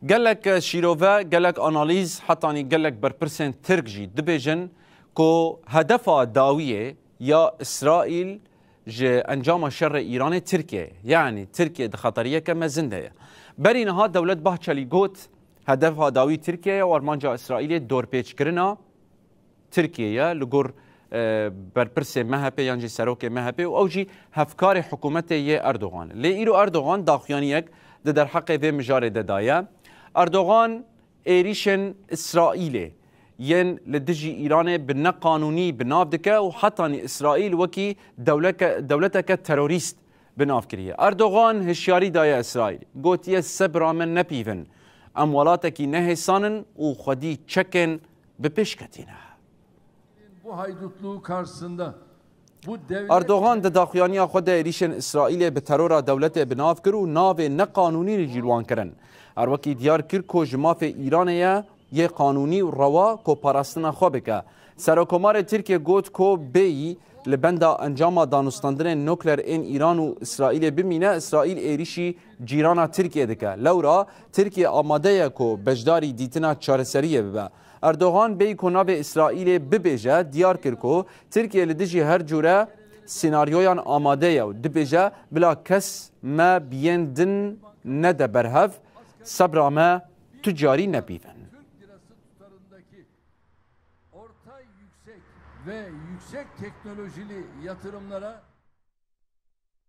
قالك شيروفا قالك أناليز حتى قالك بربرسن تركجي دبيجن كو هدفها داوية يا إسرائيل جه انجام شر ایران ترکیه یعنی ترکیه خطریه که مزنده برین ها دولت بحچلی گوت هدف ها داوی ترکیه و ارمانجا اسرائیل دور پیچ کرنا ترکیه لگور برپرس مهپه یعنی سروک مهپه و اوجی هفکار حکومت یه اردوغان لی ایرو اردوغان داخیانیک در حق و مجاره دایا اردوغان ایریشن اسرائیل ين لدجي إيران بنا قانوني بناف دكا وحتى إسرائيل وكي دولتك تروريست بناف كريه أردوغان هشياري دايا إسرائيل قوت يسبرا من نبيفن أموالاتك نهسانن وخدي تشكن ببشكتنا أردوغان داخيانيا خود إريشن إسرائيل بترورا دولته بناف كرو ناف نقانوني رجيلوان كرن أروكي ديار كركو جماف إيرانيا یه قانونی و روا کو پاراستنا خوابه که سرکمار ترکیه گوت کو بی لبندا انجام دانستاندن نوکلر این ایران و اسرائیل بمینه اسرائیل ایریشی جیرانا ترکیه دکه لورا ترکیه آماده کو بجداری دیتنا چارسریه ببه اردوغان بی کناب اسرائیل ببیجه دیار کرکو ترکیه لدجی هر جوره سیناریویان آماده و دبیجه بلا کس ما بیندن نده برهف صبر ما تجاری نبیفن Ve yüksek teknolojili yatırımlara